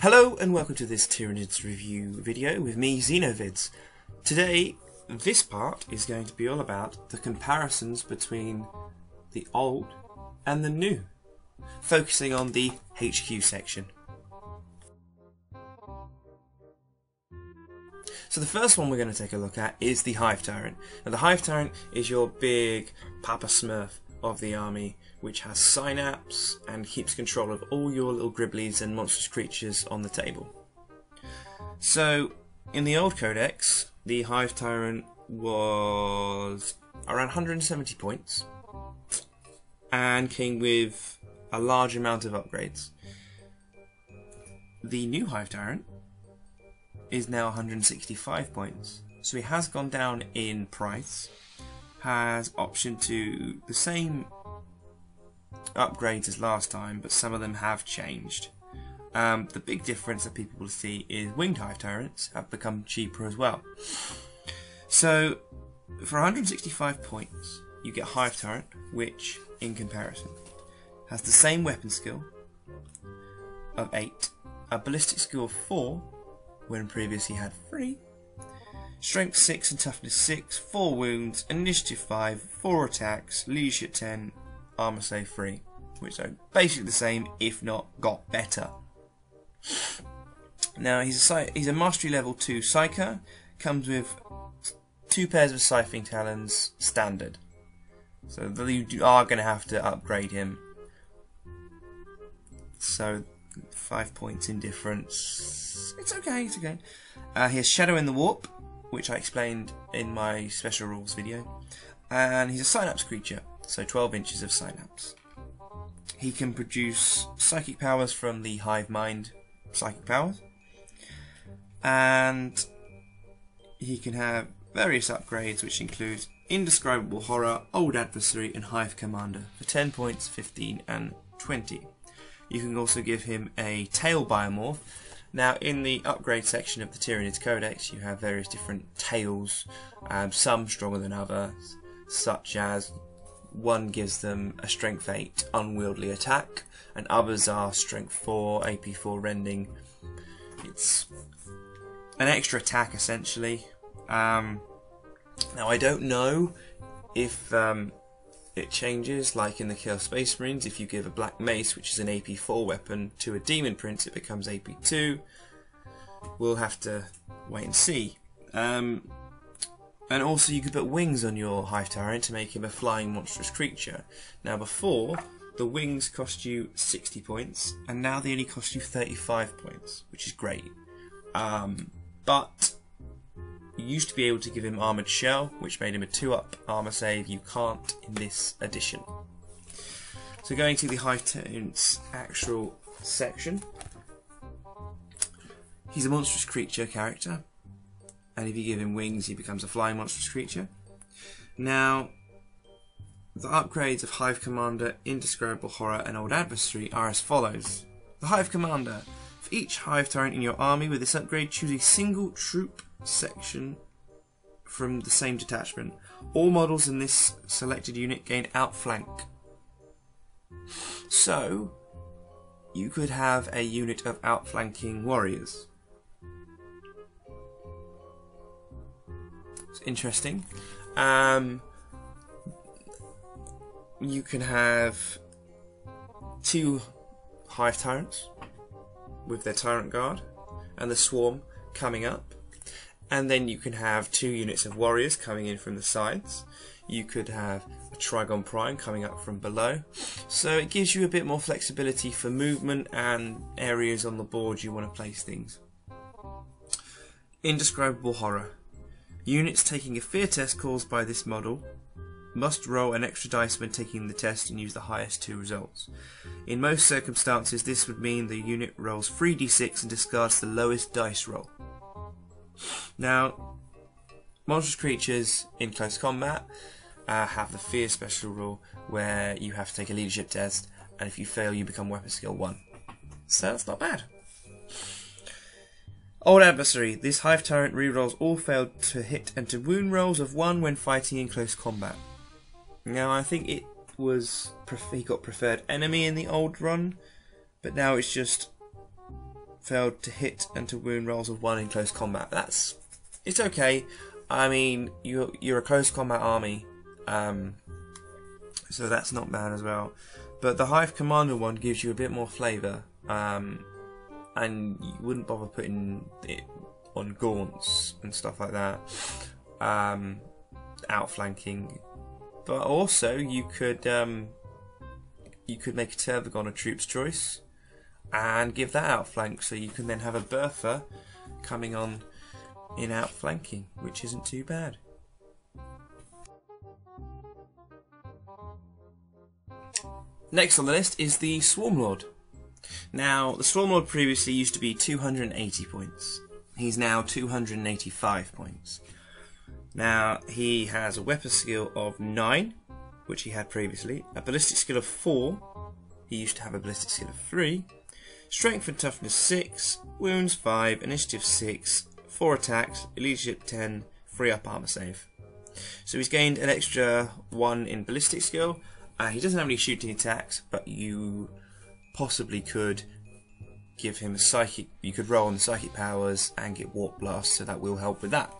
Hello and welcome to this Tyranids review video with me, Xenovids. Today, this part is going to be all about the comparisons between the old and the new, focusing on the HQ section. So the first one we're going to take a look at is the Hive Tyrant. Now the Hive Tyrant is your big Papa Smurf of the army, which has synapse and keeps control of all your little gribblies and monstrous creatures on the table. So in the old codex, the Hive Tyrant was around 170 points and came with a large amount of upgrades. The new Hive Tyrant is now 165 points, so he has gone down in price, has option to the same upgrades as last time, but some of them have changed. The big difference that people will see is winged Hive Tyrants have become cheaper as well. So for 165 points you get Hive Tyrant, which in comparison has the same weapon skill of 8, a ballistic skill of 4 when previously had 3, strength 6 and toughness 6, 4 wounds, initiative 5, 4 attacks, leadership 10, armor save 3, which are basically the same, if not got better. Now he's a mastery level 2 psyker, comes with 2 pairs of scything talons standard, so you are going to have to upgrade him. So 5 points in difference. It's okay, it's okay. He has Shadow in the Warp, which I explained in my special rules video, and he's a synapse creature, so 12 inches of synapse. He can produce psychic powers from the Hive Mind psychic powers, and he can have various upgrades, which include Indescribable Horror, Old Adversary, and Hive Commander for 10 points, 15, and 20. You can also give him a tail biomorph. Now in the upgrade section of the Tyranids Codex you have various different tails, some stronger than others, such as one gives them a strength 8 unwieldy attack and others are strength 4, AP 4 rending. It's an extra attack essentially. Now I don't know if it changes, like in the Chaos Space Marines, if you give a Black Mace, which is an AP 4 weapon, to a Demon Prince, it becomes AP 2. We'll have to wait and see. And also you could put wings on your Hive Tyrant to make him a flying monstrous creature. Now before, the wings cost you 60 points, and now they only cost you 35 points, which is great. But you used to be able to give him Armoured Shell, which made him a 2-up armor save. You can't in this edition. So going to the Hive Tyrant's actual section, he's a monstrous creature character, and if you give him wings he becomes a flying monstrous creature. Now the upgrades of Hive Commander, Indescribable Horror, and Old Adversary are as follows. The Hive Commander: for each Hive Tyrant in your army with this upgrade, choose a single troop section from the same detachment. All models in this selected unit gain outflank. So you could have a unit of outflanking warriors. It's interesting. You can have 2 Hive Tyrants with their Tyrant Guard and the Swarm coming up. And then you can have 2 units of warriors coming in from the sides. You could have a Tyrion Prime coming up from below. So it gives you a bit more flexibility for movement and areas on the board you want to place things. Indescribable Horror. Units taking a fear test caused by this model must roll an extra dice when taking the test and use the highest 2 results. In most circumstances this would mean the unit rolls 3d6 and discards the lowest dice roll. Now, monstrous creatures in close combat have the Fear special rule, where you have to take a leadership test, and if you fail you become weapon skill 1. So that's not bad. Old Adversary. This Hive Tyrant rerolls all failed to hit and to wound rolls of 1 when fighting in close combat. Now I think it was he got preferred enemy in the old run, but now it's just failed to hit and to wound rolls of 1 in close combat. It's okay. I mean, you're a close combat army, so that's not bad as well. But the Hive Commander one gives you a bit more flavour, and you wouldn't bother putting it on gaunts and stuff like that, outflanking. But also you could make a Turgon a troop's choice and give that outflank, so you can then have a Bertha coming on in outflanking, which isn't too bad. Next on the list is the Swarmlord. Now, the Swarmlord previously used to be 280 points. He's now 285 points. Now, he has a weapon skill of 9, which he had previously, a ballistic skill of 4, he used to have a ballistic skill of 3, strength and toughness 6, wounds 5, initiative 6, 4 attacks, leadership 10, 3 up armor save. So he's gained an extra 1 in ballistic skill. He doesn't have any shooting attacks, but you possibly could give him a psychic. You could roll on the psychic powers and get warp blast, so that will help with that.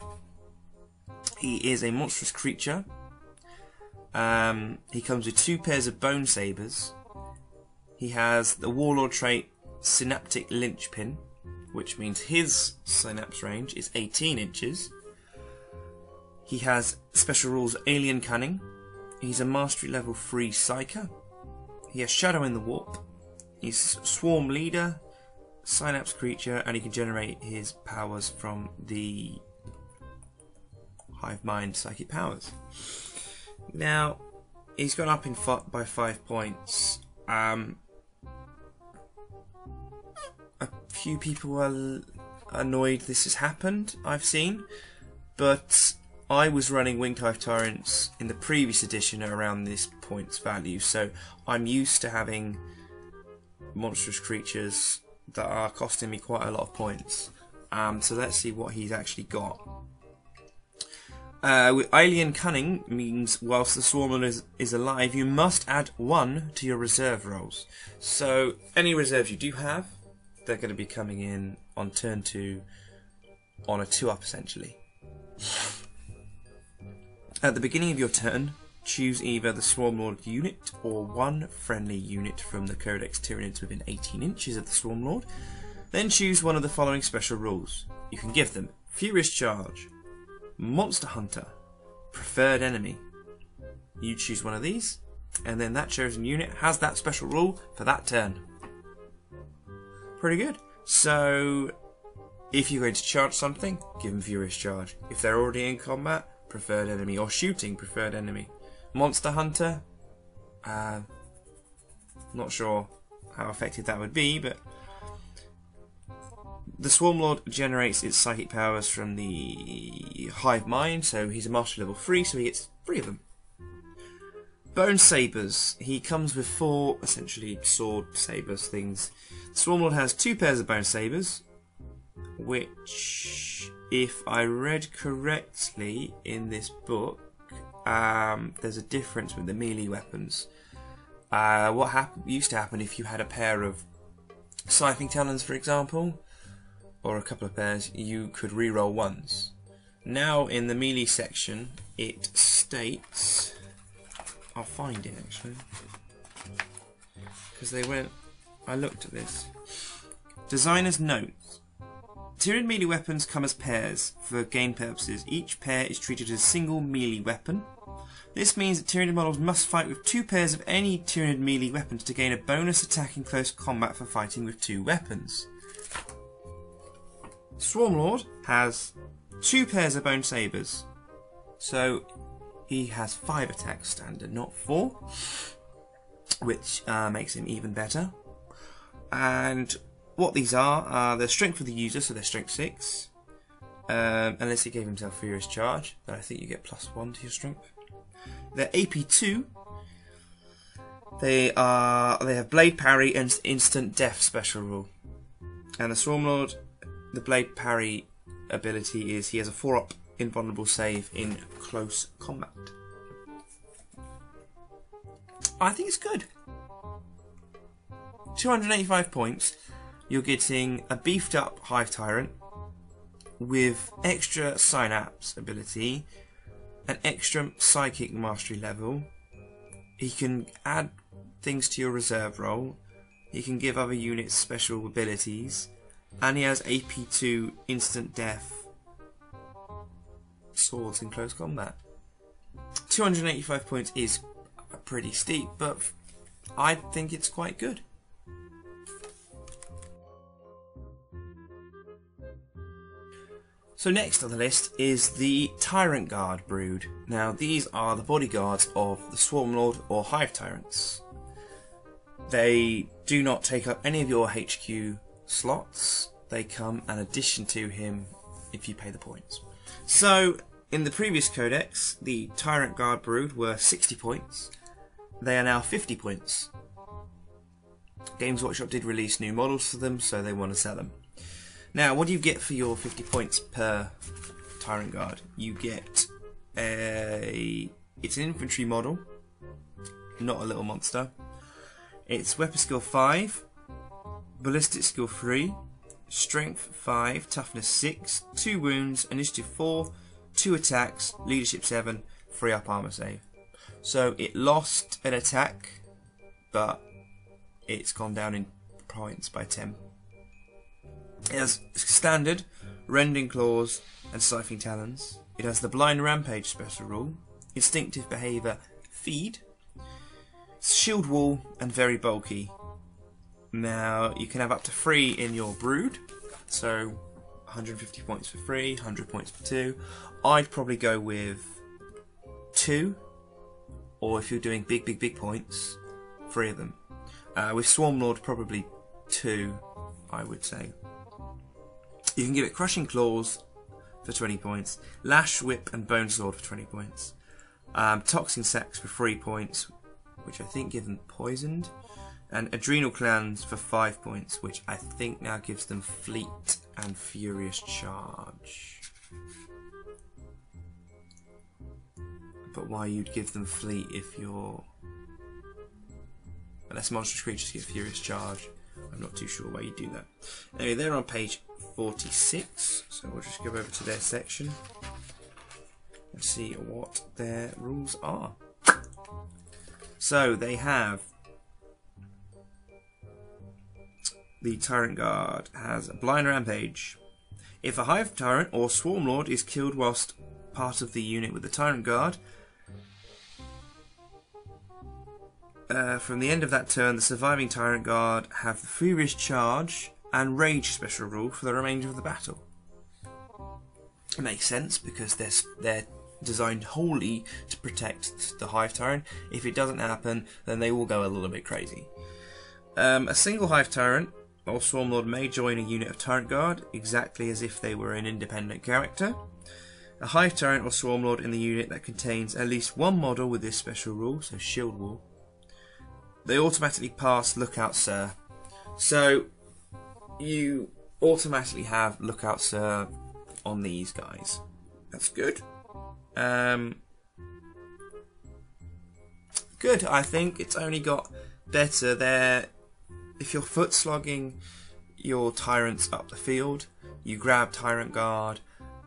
He is a monstrous creature. He comes with 2 pairs of bone sabers. He has the warlord trait synaptic linchpin, which means his synapse range is 18 inches. He has special rules alien cunning. He's a mastery level 3 psyker. He has shadow in the warp. He's swarm leader, synapse creature, and he can generate his powers from the Hive Mind psychic powers. Now, he's gone up in by 5 points. A few people are annoyed this has happened, I've seen, but I was running Winged Hive Tyrants in the previous edition around this points value, so I'm used to having monstrous creatures that are costing me quite a lot of points. So let's see what he's actually got. With Alien Cunning means whilst the Swarmlord is alive, you must add 1 to your reserve rolls. So any reserves you do have, they're going to be coming in on turn 2 on a 2-up essentially. At the beginning of your turn, choose either the Swarmlord unit or 1 friendly unit from the Codex Tyranids within 18 inches of the Swarmlord. Then choose one of the following special rules. You can give them Furious Charge, Monster Hunter, Preferred Enemy. You choose one of these, and then that chosen unit has that special rule for that turn. Pretty good. So, if you're going to charge something, give them Furious Charge. If they're already in combat, Preferred Enemy, or shooting, Preferred Enemy. Monster Hunter, not sure how effective that would be, but the Swarmlord generates its psychic powers from the Hive Mind, so he's a mastery level 3, so he gets 3 of them. Bone Sabers, he comes with 4 essentially sword sabers things. The Swarmlord has 2 pairs of Bone Sabers, which, if I read correctly in this book, there's a difference with the melee weapons. What used to happen if you had a pair of Scything Talons, for example, or a couple of pairs, you could reroll ones. Now in the melee section, it states, I'll find it actually, because I looked at this. Designer's notes. Tyranid melee weapons come as pairs. For game purposes, each pair is treated as a single melee weapon. This means that Tyranid models must fight with 2 pairs of any Tyranid melee weapons to gain a bonus attack in close combat for fighting with 2 weapons. Swarmlord has 2 pairs of Bone Sabers, so he has 5 attacks standard, not 4, which makes him even better. And what these are the strength of the user, so they're strength 6, unless he gave himself Furious Charge, then I think you get +1 to your strength. They're AP 2. They have Blade Parry and Instant Death special rule. And the Swarmlord, the Blade Parry ability is he has a 4-up invulnerable save in close combat. I think it's good. 285 points. you're getting a beefed up Hive Tyrant with extra Synapse ability, an extra Psychic Mastery level. He can add things to your reserve roll. He can give other units special abilities, and he has AP2 instant death swords in close combat. 285 points is pretty steep, but I think it's quite good. So next on the list is the Tyrant Guard brood. Now these are the bodyguards of the Swarmlord or Hive Tyrants. They do not take up any of your HQ slots. They come in addition to him if you pay the points. So in the previous codex, the Tyrant Guard brood were 60 points. They are now 50 points. Games Workshop did release new models for them, so they want to sell them. Now, what do you get for your 50 points per Tyrant Guard? You get it's an infantry model, not a little monster. It's weapon skill 5, ballistic skill 3, strength 5, toughness 6, 2 wounds, initiative 4, 2 attacks, leadership 7, 3 up armor save. So it lost an attack, but it's gone down in points by 10. It has standard, rending claws, and siphoning talons. It has the blind rampage special rule, instinctive behaviour, feed, shield wall, and very bulky. Now you can have up to 3 in your brood, so 150 points for 3, 100 points for 2. I'd probably go with 2, or if you're doing big points, 3 of them. With Swarmlord, probably 2, I would say. You can give it Crushing Claws for 20 points, Lash, Whip, and Bone Sword for 20 points, Toxin Sacs for 3 points, which I think give them Poisoned, and Adrenal Glands for 5 points, which I think now gives them Fleet and Furious Charge. But why you'd give them Fleet if you're... Unless monstrous creatures get Furious Charge. I'm not too sure why you do that. Anyway, they're on page 46, so we'll just go over to their section and see what their rules are. So they have the Tyrant Guard has a blind rampage. If a Hive Tyrant or Swarmlord is killed whilst part of the unit with the Tyrant Guard, from the end of that turn, the surviving Tyrant Guard have the Furious Charge and Rage special rule for the remainder of the battle. It makes sense because they're designed wholly to protect the Hive Tyrant. If it doesn't happen, then they will go a little bit crazy. A single Hive Tyrant or Swarmlord may join a unit of Tyrant Guard exactly as if they were an independent character. A Hive Tyrant or Swarmlord in the unit that contains at least one model with this special rule, so Shield Wall, they automatically pass Lookout Sir. So you automatically have Lookout Sir on these guys. That's good. Good, I think. It's only got better there. If you're foot slogging your tyrants up the field, you grab Tyrant Guard.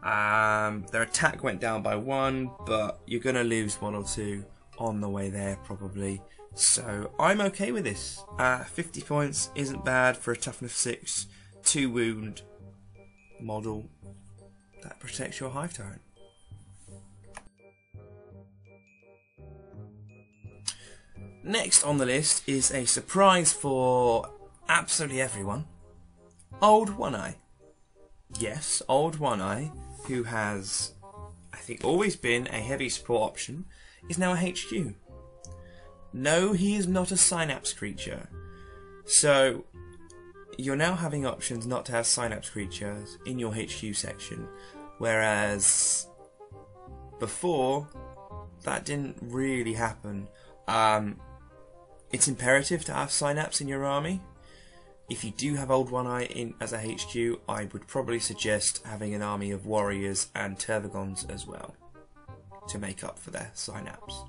Their attack went down by 1, but you're going to lose 1 or 2 on the way there probably. So I'm okay with this. 50 points isn't bad for a toughness 6, 2 wound model that protects your Hive Tyrant. Next on the list is a surprise for absolutely everyone. Old One-Eye. Yes, Old One-Eye, who has, I think, always been a heavy support option, is now a HQ. No, he is not a Synapse creature. So, you're now having options not to have Synapse creatures in your HQ section, whereas before, that didn't really happen. It's imperative to have Synapse in your army. If you do have Old One-Eye in as a HQ, I would probably suggest having an army of warriors and Turgons as well to make up for their Synapse.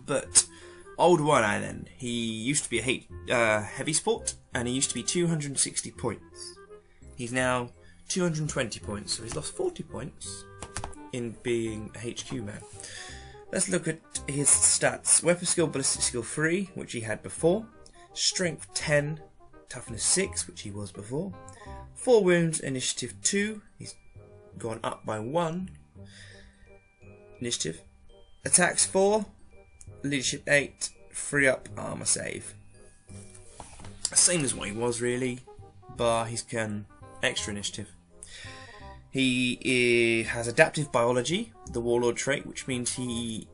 But Old One-Eye then, he used to be a heavy support, and he used to be 260 points. He's now 220 points, so he's lost 40 points in being a HQ man. Let's look at his stats. Weapon skill, ballistic skill 3, which he had before. Strength 10, toughness 6, which he was before. 4 wounds, initiative 2. He's gone up by 1. Initiative. Attacks 4, leadership 8, 3 up, armor save. Same as what he was really, bar he's can extra initiative. He has adaptive biology, the warlord trait, which means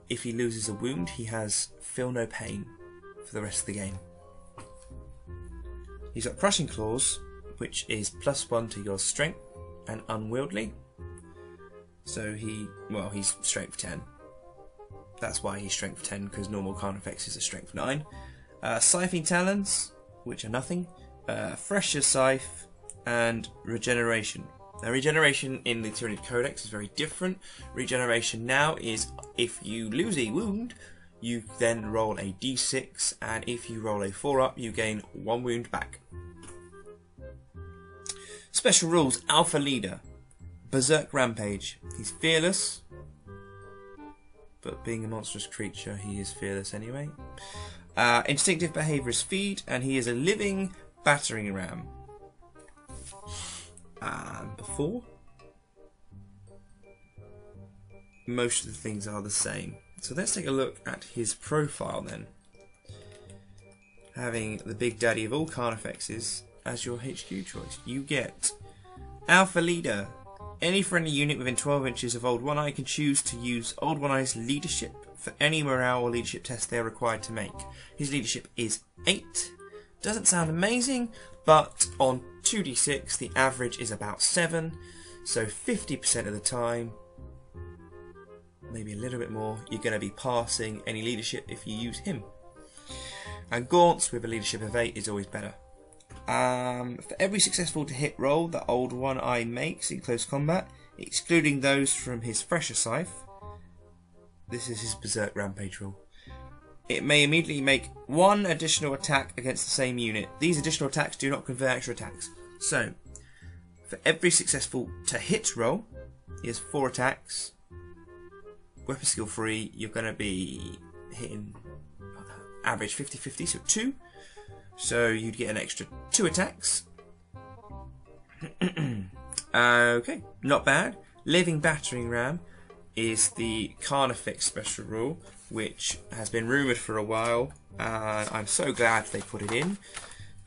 if he loses a wound, he has feel no pain for the rest of the game. He's got crushing claws, which is +1 to your strength and unwieldy. So he's strength 10. That's why he's strength 10, because normal Carnifex is a strength 9. Scything talons, which are nothing. Fresher scythe and regeneration. Now, regeneration in the Tyranids Codex is very different. Regeneration now is if you lose a wound, you then roll a d6, and if you roll a 4 up, you gain 1 wound back. Special rules: Alpha Leader, Berserk Rampage. He's fearless, but being a monstrous creature, he is fearless anyway. Instinctive behaviour is feed, and he is a living battering ram. Before, most of the things are the same. So let's take a look at his profile then. Having the big daddy of all Carnifexes as your HQ choice, you get Alpha Leader. Any friendly unit within 12 inches of Old One Eye can choose to use Old One Eye's leadership for any morale or leadership test they are required to make. His leadership is 8. Doesn't sound amazing, but on 2d6 the average is about 7, so 50% of the time, maybe a little bit more, you're going to be passing any leadership if you use him. And Gaunts with a leadership of 8 is always better. For every successful to hit roll that Old One Eye makes in close combat, excluding those from his Fresher Scythe, this is his Berserk Rampage rule, it may immediately make 1 additional attack against the same unit. These additional attacks do not convert extra attacks. So, for every successful to hit roll, he has 4 attacks. Weapon skill 3, you're going to be hitting average 50-50, so 2. So you'd get an extra 2 attacks. Okay, not bad. Living Battering Ram is the Carnifex special rule, which has been rumoured for a while, and I'm so glad they put it in.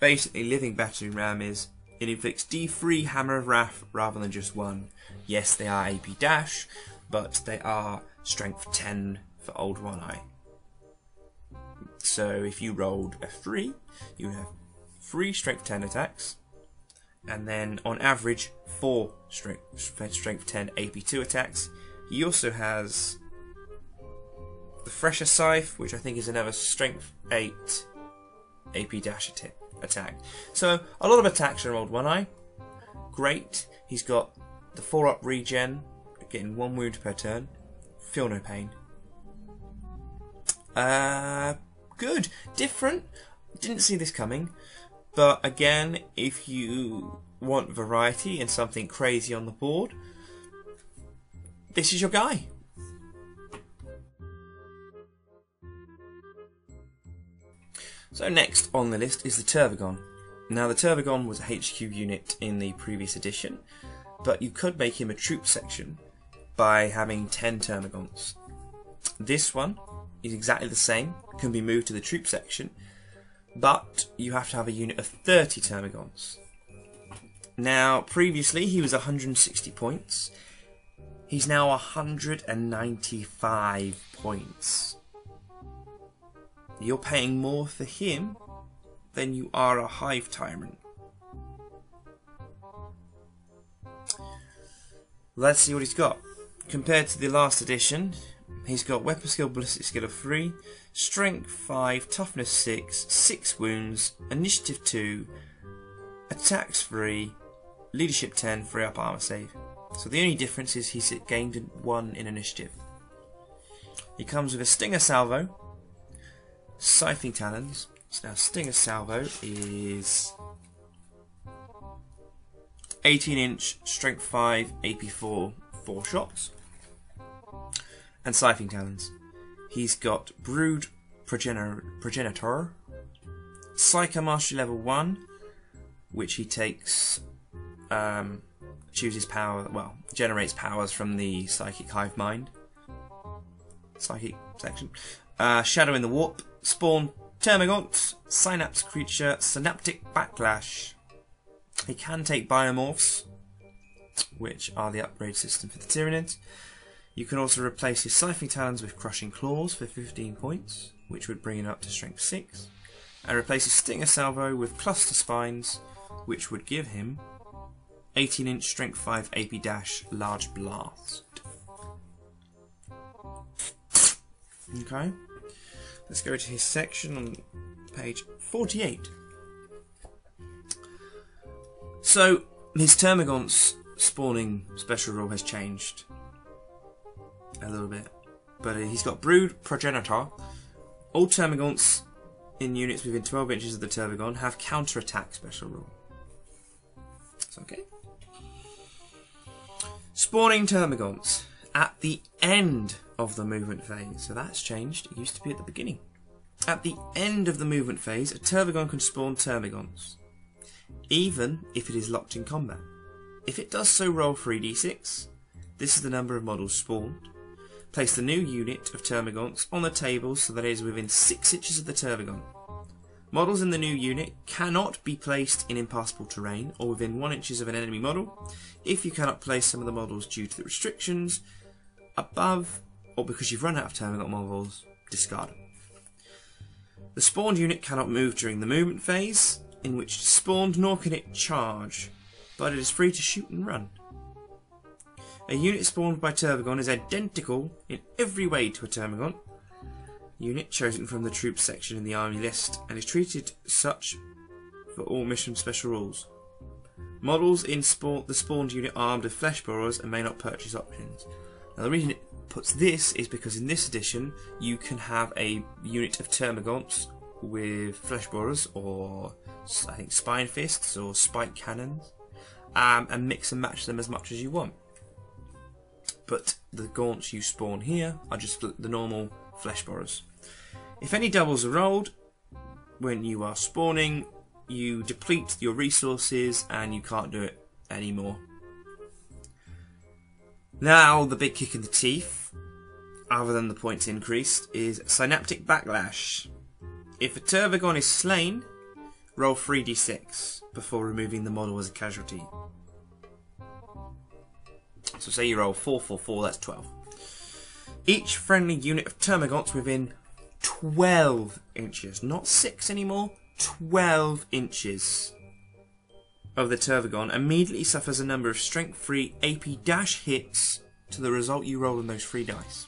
Basically, Living Battering Ram is, it inflicts D3 Hammer of Wrath rather than just 1. Yes, they are AP dash, but they are strength 10 for Old One Eye. So if you rolled a 3, you have 3 strength 10 attacks, and then on average 4 strength 10 AP2 attacks. He also has the Fresher Scythe, which I think is another strength 8 AP dash attack. So a lot of attacks on Old One Eye. Great. He's got the 4 up regen, getting 1 wound per turn. Feel no pain. Good. Different. Didn't see this coming. But again, if you want variety and something crazy on the board, this is your guy. So next on the list is the Turgon. Now the Turgon was a HQ unit in the previous edition, but you could make him a troop section by having 10 Termagants. This one is exactly the same, can be moved to the troop section, but you have to have a unit of 30 Termagants. Now previously he was 160 points, he's now 195 points. You're paying more for him than you are a Hive Tyrant. Let's see what he's got. Compared to the last edition, he's got weapon skill, ballistic skill of 3, strength 5, toughness 6, 6 wounds, initiative 2, attacks 3, leadership 10, 3 up armor save. So the only difference is he's gained 1 in initiative. He comes with a Stinger Salvo, Scything Talons, So now Stinger Salvo is 18-inch, strength 5, AP 4, 4 shots. And Scything Talons. He's got Brood Progenitor, Psycho Mastery level 1, which he takes, chooses power, well, generates powers from the Psychic Hive Mind. Psychic section. Shadow in the Warp, Spawn Termagant, Synapse Creature, Synaptic Backlash. He can take Biomorphs, which are the upgrade system for the Tyranids. You can also replace his Scything Talons with Crushing Claws for 15 points, which would bring it up to Strength 6. And replace his Stinger Salvo with Cluster Spines, which would give him 18-inch, Strength 5, AP Dash, Large Blast. Okay. Let's go to his section on page 48. So, his Termagant's spawning special rule has changed a little bit. But he's got Brood Progenitor. All Termagants in units within 12 inches of the Turgon have counter-attack special rule. It's okay. Spawning Termagants at the end of the movement phase. So that's changed. It used to be at the beginning. At the end of the movement phase, a Turgon can spawn Termagants, even if it is locked in combat. If it does so, roll 3d6. This is the number of models spawned. Place the new unit of Termagants on the table so that it is within 6 inches of the Turgon. Models in the new unit cannot be placed in impassable terrain or within 1 inch of an enemy model. If you cannot place some of the models due to the restrictions above, or because you've run out of Termagant models, discard them. The spawned unit cannot move during the movement phase in which it is spawned, nor can it charge, but it is free to shoot and run. A unit spawned by Turgon is identical in every way to a Termagant unit chosen from the troops section in the army list and is treated such for all mission special rules. Models in the spawned unit are armed with flesh borers and may not purchase options. Now the reason it puts this is because in this edition you can have a unit of Termagants with flesh borers or I think spine fists or spike cannons and mix and match them as much as you want. But the gaunts you spawn here are just the normal flesh borers. If any doubles are rolled when you are spawning, you deplete your resources and you can't do it anymore. Now the big kick in the teeth, other than the points increased, is Synaptic Backlash. If a Turgon is slain, roll 3d6 before removing the model as a casualty. So say you roll 4, 4, 4, that's 12. Each friendly unit of Termagants within 12 inches, not 6 anymore, 12 inches of the Turgon immediately suffers a number of strength 3 AP dash hits to the result you roll on those 3 dice.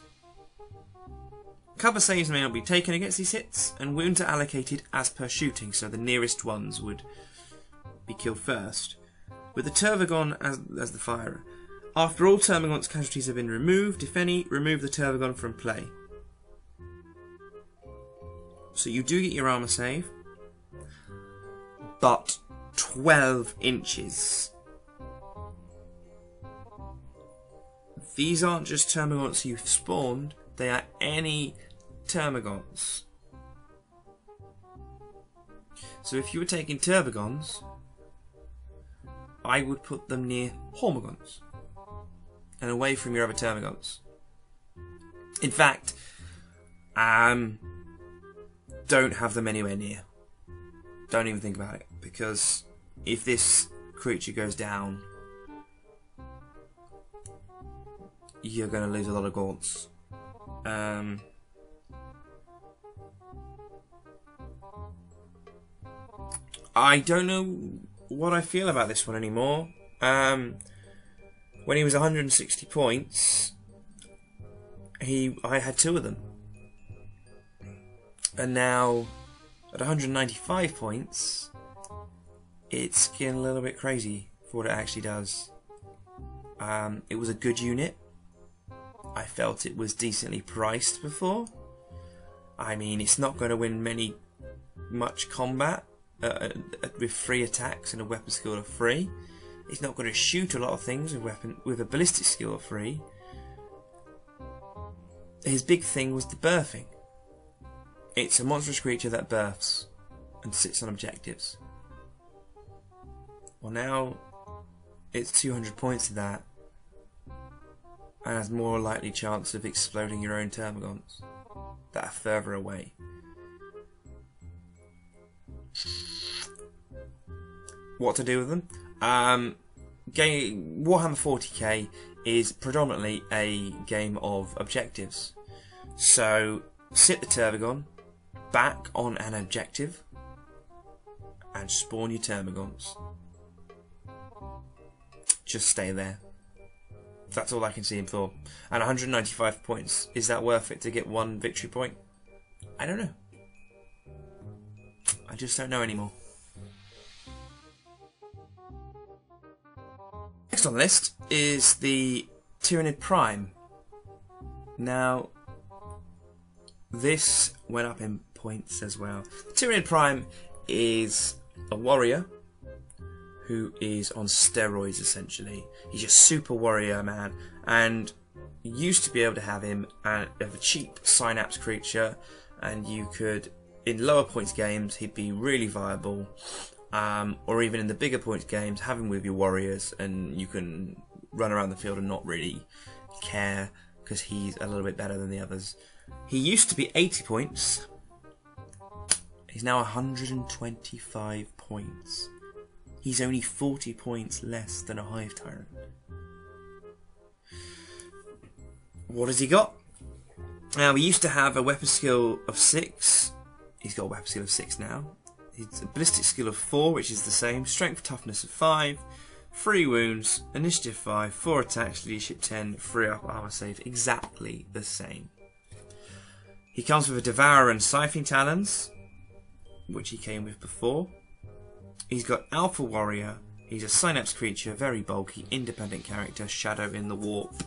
Cover saves may not be taken against these hits, and wounds are allocated as per shooting, so the nearest ones would be killed first, with the Turgon as the firer. After all Termagant's casualties have been removed, if any, remove the Turgon from play. So you do get your armor save, but 12 inches. These aren't just Termagants you've spawned, they are any Termagants. So if you were taking Termagants, I would put them near Hormagants and away from your other Termagants. In fact, don't have them anywhere near. Don't even think about it, because if this creature goes down, you're going to lose a lot of gaunts. I don't know what I feel about this one anymore. When he was 160 points, I had 2 of them. And now, at 195 points, it's getting a little bit crazy for what it actually does. It was a good unit. I felt it was decently priced before. I mean, it's not going to win many much combat with 3 attacks and a weapon skill of 3. He's not going to shoot a lot of things with a ballistic skill of 3. His big thing was the birthing. It's a monstrous creature that births and sits on objectives. Well, now it's 200 points to that and has more likely chance of exploding your own termagants that are further away. What to do with them? Warhammer 40k is predominantly a game of objectives. So sit the Turgon back on an objective and spawn your termagants. Just stay there. That's all I can see him for. And 195 points. Is that worth it to get 1 victory point? I don't know. I just don't know anymore. Next on the list is the Tyranid Prime. Now, this went up in points as well. The Tyranid Prime is a warrior who is on steroids essentially. He's a super warrior man, and you used to be able to have him as a cheap synapse creature, and you could, in lower points games, he'd be really viable, or even in the bigger points games, have him with your warriors, and you can run around the field and not really care because he's a little bit better than the others. He used to be 80 points. He's now 125 points. He's only 40 points less than a Hive Tyrant. What has he got? Now, he used to have a weapon skill of 6. He's got a weapon skill of 6 now. He's a ballistic skill of 4, which is the same. Strength toughness of 5. 3 wounds. Initiative 5. 4 attacks. Leadership 10. 3 up armor save. Exactly the same. He comes with a Devourer and Siphoning Talons, which he came with before. He's got Alpha Warrior. He's a Synapse creature, very bulky, independent character, Shadow in the Warp.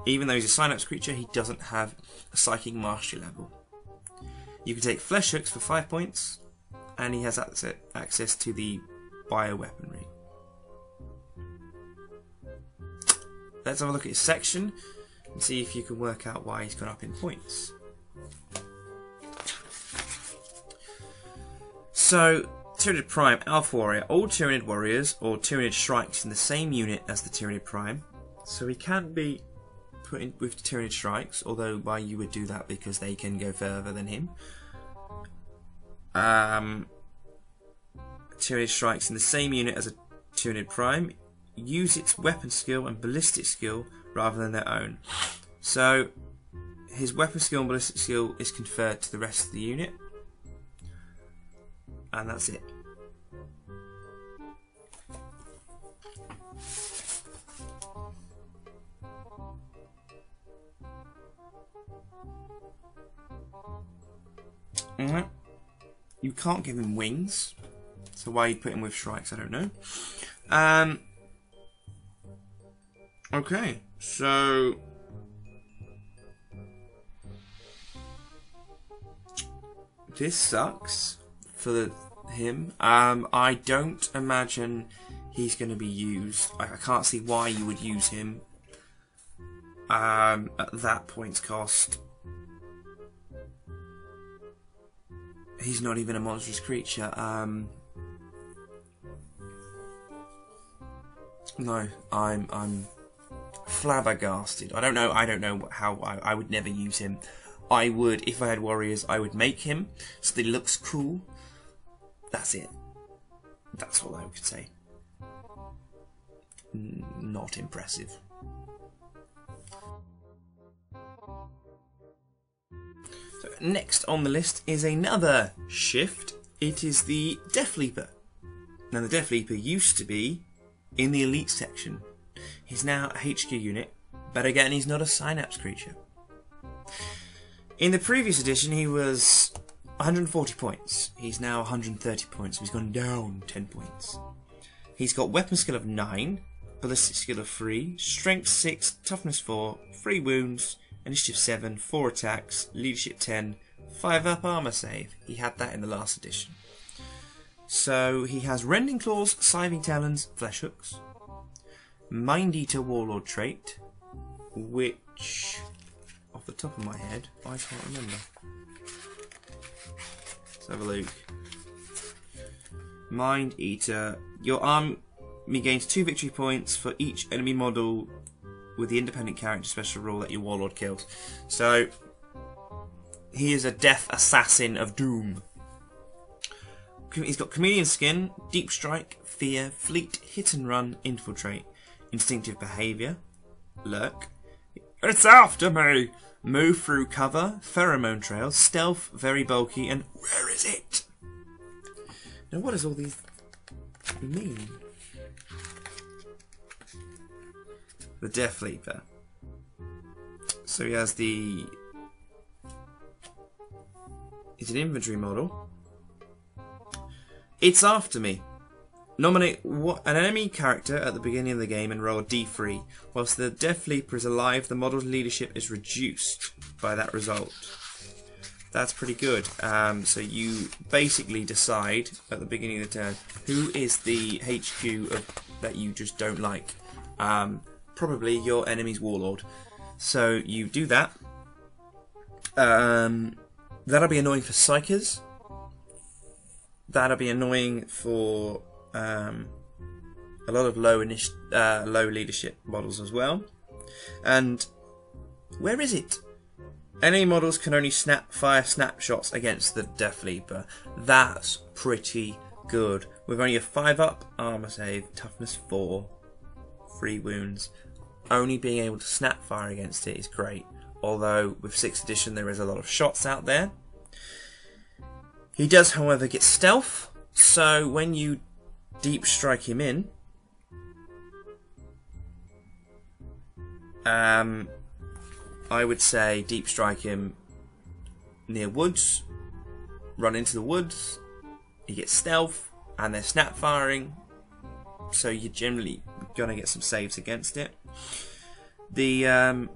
Even though he's a Synapse creature, he doesn't have a Psychic Mastery level. You can take Flesh Hooks for 5 points, and he has access to the bioweaponry. Let's have a look at his section and see if you can work out why he's gone up in points. So, Tyranid Prime, Alpha Warrior. All Tyranid Warriors or Tyranid Shrikes in the same unit as the Tyranid Prime. So he can't be put in with Tyranid Shrikes, although why you would do that because they can go further than him. Tyranid Shrikes in the same unit as a Tyranid Prime. Use its weapon skill and ballistic skill rather than their own. So his weapon skill and ballistic skill is conferred to the rest of the unit. And that's it. You can't give him wings, so why you put him with Shrikes, I don't know. Okay, so this sucks for him. I don't imagine he's going to be used. I can't see why you would use him at that points cost. He's not even a monstrous creature. No, I'm flabbergasted. I don't know how I would never use him. I would, if I had warriors, I would make him so that he looks cool. That's it. That's all I could say. Not impressive. So next on the list is another shift. It is the Death Leaper. Now the Death Leaper used to be in the elite section. He's now a HQ unit, but again he's not a Synapse creature. In the previous edition he was 140 points. He's now 130 points, so he's gone down 10 points. He's got weapon skill of 9, ballistic skill of 3, strength 6, toughness 4, 3 wounds, initiative 7, 4 attacks, leadership 10, 5 up armor save. He had that in the last edition. So he has Rending Claws, Scything Talons, Flesh Hooks, Mind Eater Warlord trait, which, off the top of my head, I can't remember. Let's have a look. Mind Eater. Your army gains 2 victory points for each enemy model with the independent character special rule that your warlord kills. So he is a death assassin of doom. He's got Chameleon Skin, Deep Strike, Fear, Fleet, Hit and Run, Infiltrate, Instinctive Behaviour, Lurk, It's After Me, Move Through Cover, Pheromone Trail, Stealth, Very Bulky, and Where Is It? Now what does all these mean? The Death Leaper. So he has the... It's an inventory model. It's After Me. Nominate an enemy character at the beginning of the game and roll a d3. Whilst the Death Leaper is alive, the model's leadership is reduced by that result. That's pretty good. So you basically decide at the beginning of the turn who is the HQ that you just don't like. Probably your enemy's warlord. So you do that. That'll be annoying for Psychers. That'll be annoying for a lot of low leadership models as well. And where is it? Enemy models can only fire snapshots against the Death Leaper. That's pretty good. With only a 5 up armor save, toughness 4, 3 wounds. Only being able to snap fire against it is great. Although with 6th edition there is a lot of shots out there. He does, however, get stealth. So when you deep strike him in, I would say deep strike him near woods, run into the woods, he gets stealth, and they're snap firing, so you're generally going to get some saves against it. The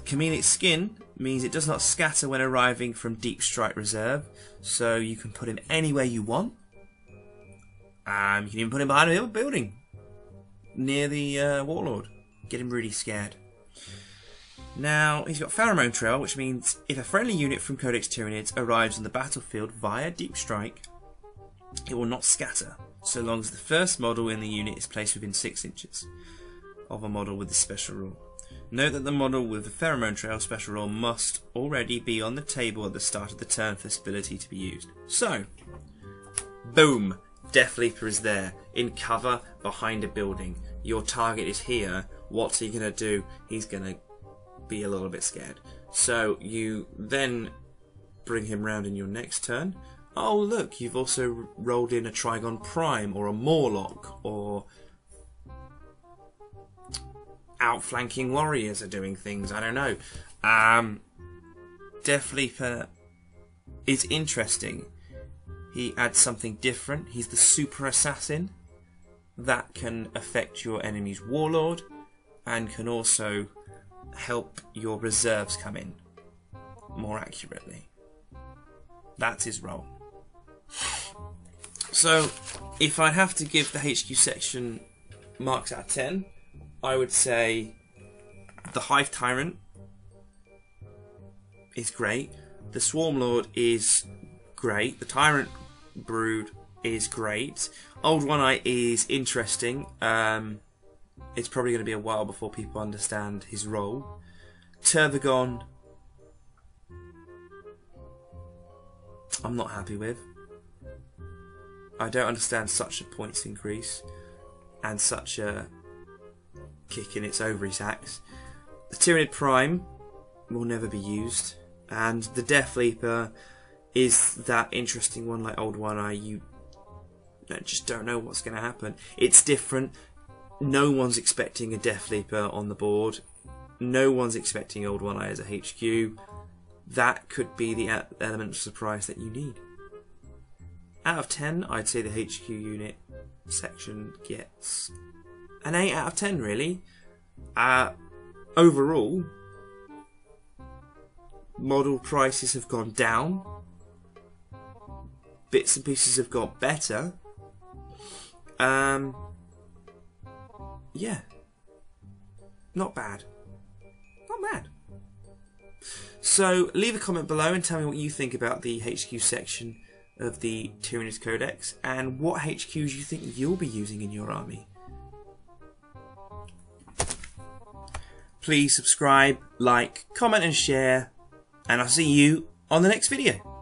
Chameleon Skin means it does not scatter when arriving from Deep Strike Reserve, so you can put him anywhere you want. You can even put him behind a building near the Warlord. Get him really scared. Now, he's got Pheromone Trail, which means if a friendly unit from Codex Tyranids arrives on the battlefield via Deep Strike, it will not scatter, so long as the first model in the unit is placed within 6 inches of a model with the special rule. Note that the model with the Pheromone Trail special rule must already be on the table at the start of the turn for this ability to be used. So, boom! Death Leaper is there, in cover, behind a building. Your target is here. What's he going to do? He's going to be a little bit scared. So you then bring him round in your next turn. Oh look, you've also rolled in a Tyrion Prime or a Morlock, or outflanking warriors are doing things, I don't know. Death Leaper is interesting. He adds something different. He's the super assassin that can affect your enemy's warlord and can also help your reserves come in more accurately. That's his role. So, if I have to give the HQ section marks out of 10, I would say the Hive Tyrant is great. The Swarm Lord is great. The Tyrant Brood is great. Old One Eye is interesting. It's probably going to be a while before people understand his role. Turgon, I'm not happy with. I don't understand such a points increase and such a kick in its ovary sacs. The Tyranid Prime will never be used, and the Death Leaper is that interesting one like Old One Eye. You just don't know what's going to happen. It's different. No one's expecting a Death Leaper on the board. No one's expecting Old One Eye as a HQ. That could be the element of surprise that you need. Out of 10, I'd say the HQ unit section gets an 8 out of 10, really. Overall, Model prices have gone down. Bits and pieces have got better. Yeah. Not bad. Not bad. So leave a comment below and tell me what you think about the HQ section of the Tyranids Codex and what HQs you think you'll be using in your army. Please subscribe, like, comment and share, and I'll see you on the next video.